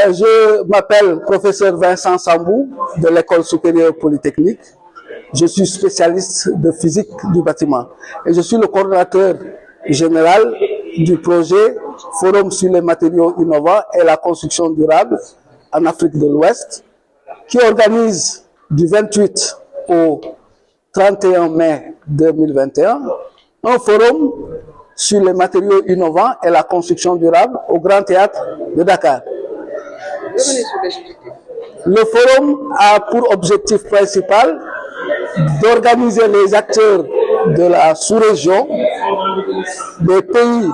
Je m'appelle professeur Vincent Sambou de l'École supérieure polytechnique. Je suis spécialiste de physique du bâtiment et je suis le coordonnateur général du projet Forum sur les matériaux innovants et la construction durable en Afrique de l'Ouest, qui organise du 28 au 31 mai 2021 un forum sur les matériaux innovants et la construction durable au Grand Théâtre de Dakar. Le forum a pour objectif principal d'organiser les acteurs de la sous-région, des pays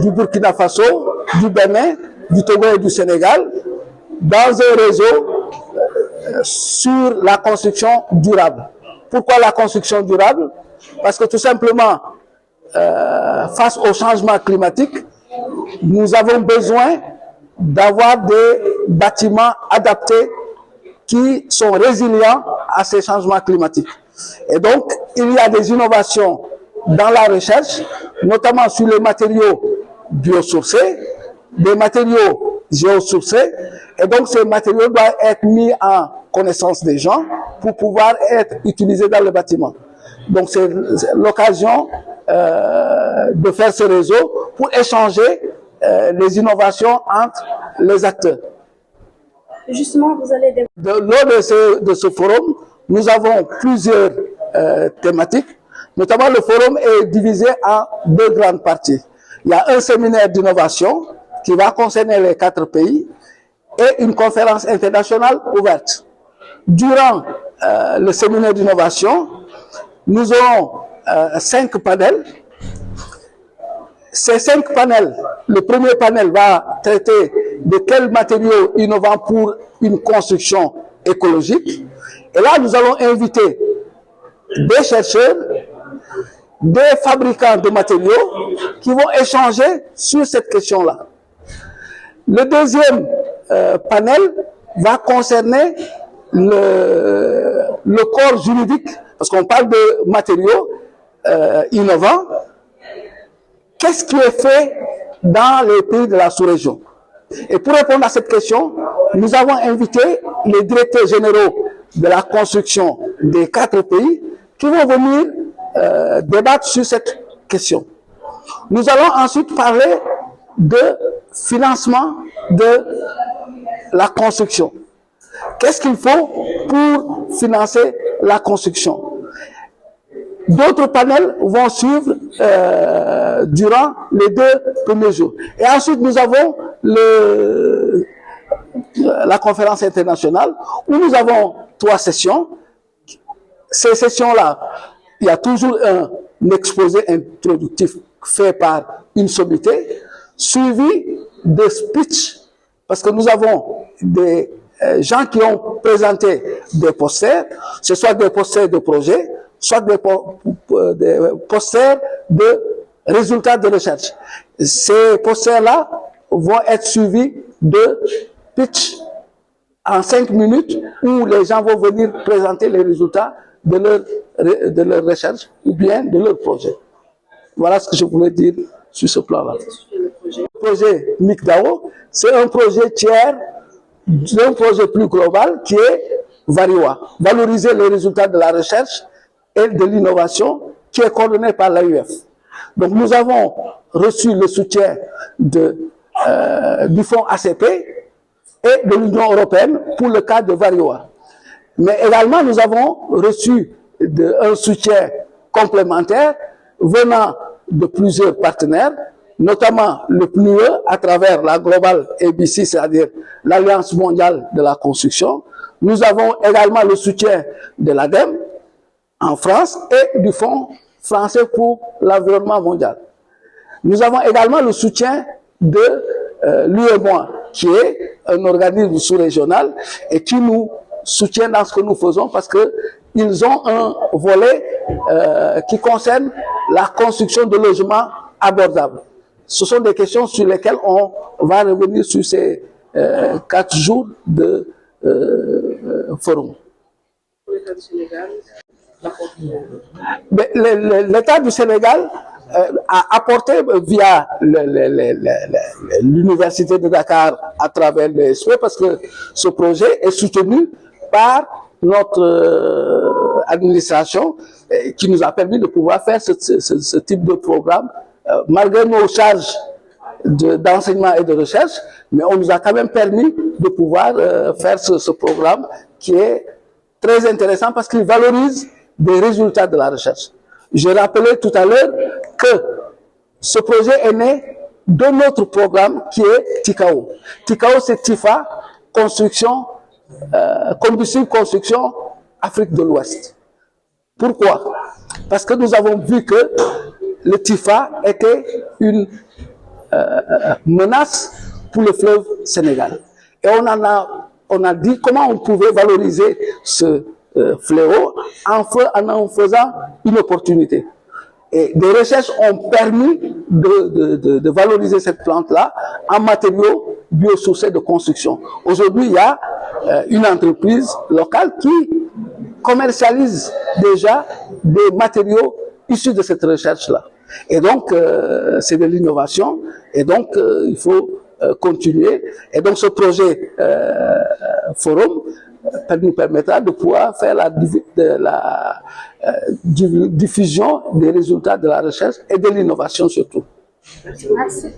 du Burkina Faso, du Bénin, du Togo et du Sénégal, dans un réseau sur la construction durable. Pourquoi la construction durable? Parce que tout simplement, face au changement climatique, nous avons besoin d'avoir des bâtiments adaptés qui sont résilients à ces changements climatiques. Et donc, il y a des innovations dans la recherche, notamment sur les matériaux biosourcés, des matériaux géosourcés, et donc ces matériaux doivent être mis en connaissance des gens pour pouvoir être utilisés dans le bâtiment. Donc c'est l'occasion de faire ce réseau pour échanger les innovations entre les acteurs. Justement, vous allez... Lors de ce forum, nous avons plusieurs thématiques. Notamment, le forum est divisé en deux grandes parties. Il y a un séminaire d'innovation qui va concerner les 4 pays et une conférence internationale ouverte. Durant le séminaire d'innovation, nous aurons 5 panels. Ces 5 panels, le premier panel va traiter de quels matériaux innovants pour une construction écologique. Et là, nous allons inviter des chercheurs, des fabricants de matériaux qui vont échanger sur cette question-là. Le deuxième panel va concerner le corps juridique, parce qu'on parle de matériaux innovants. Qu'est-ce qui est fait dans les pays de la sous-région? Et pour répondre à cette question, nous avons invité les directeurs généraux de la construction des 4 pays qui vont venir débattre sur cette question. Nous allons ensuite parler de financement de la construction. Qu'est-ce qu'il faut pour financer la construction? D'autres panels vont suivre durant les 2 premiers jours. Et ensuite, nous avons la conférence internationale où nous avons 3 sessions. Ces sessions-là, il y a toujours un exposé introductif fait par une sommité, suivi de speech, parce que nous avons des gens qui ont présenté des posters, ce soit des posters de projet, soit des posters de résultats de recherche. Ces posters-là vont être suivis de pitch en 5 minutes où les gens vont venir présenter les résultats de leur recherche ou bien de leur projet. Voilà ce que je voulais dire sur ce plan-là. Le projet MICDAO, c'est un projet tiers d'un projet plus global qui est VARIWA, valoriser les résultats de la recherche et de l'innovation, qui est coordonné par l'AUF. Donc nous avons reçu le soutien du fonds ACP et de l'Union européenne pour le cas de VARIWA. Mais également nous avons reçu un soutien complémentaire venant de plusieurs partenaires, notamment le PNUE à travers la Global ABC, c'est-à-dire l'Alliance mondiale de la construction. Nous avons également le soutien de l'ADEME en France et du Fonds français pour l'environnement mondial. Nous avons également le soutien de l'UEMOA, qui est un organisme sous-régional et qui nous soutient dans ce que nous faisons parce qu'ils ont un volet qui concerne la construction de logements abordables. Ce sont des questions sur lesquelles on va revenir sur ces 4 jours de forum. Pour l'État du Sénégal, L'État du Sénégal a apporté via l'Université de Dakar à travers le SPE, parce que ce projet est soutenu par notre administration qui nous a permis de pouvoir faire ce type de programme malgré nos charges d'enseignement et de recherche, mais on nous a quand même permis de pouvoir faire ce programme qui est très intéressant parce qu'il valorise des résultats de la recherche. Je rappelais tout à l'heure que ce projet est né de notre programme qui est TICAO. TICAO, c'est TIFA, combustible construction Afrique de l'Ouest. Pourquoi? Parce que nous avons vu que le TIFA était une menace pour le fleuve Sénégal. Et on a dit comment on pouvait valoriser ce fléau en faisant une opportunité. Et des recherches ont permis de valoriser cette plante-là en matériaux biosourcés de construction. Aujourd'hui, il y a une entreprise locale qui commercialise déjà des matériaux issus de cette recherche-là. Et donc, c'est de l'innovation, et donc il faut continuer. Et donc, ce projet Forum nous permettra de pouvoir faire la diffusion des résultats de la recherche et de l'innovation surtout. Merci.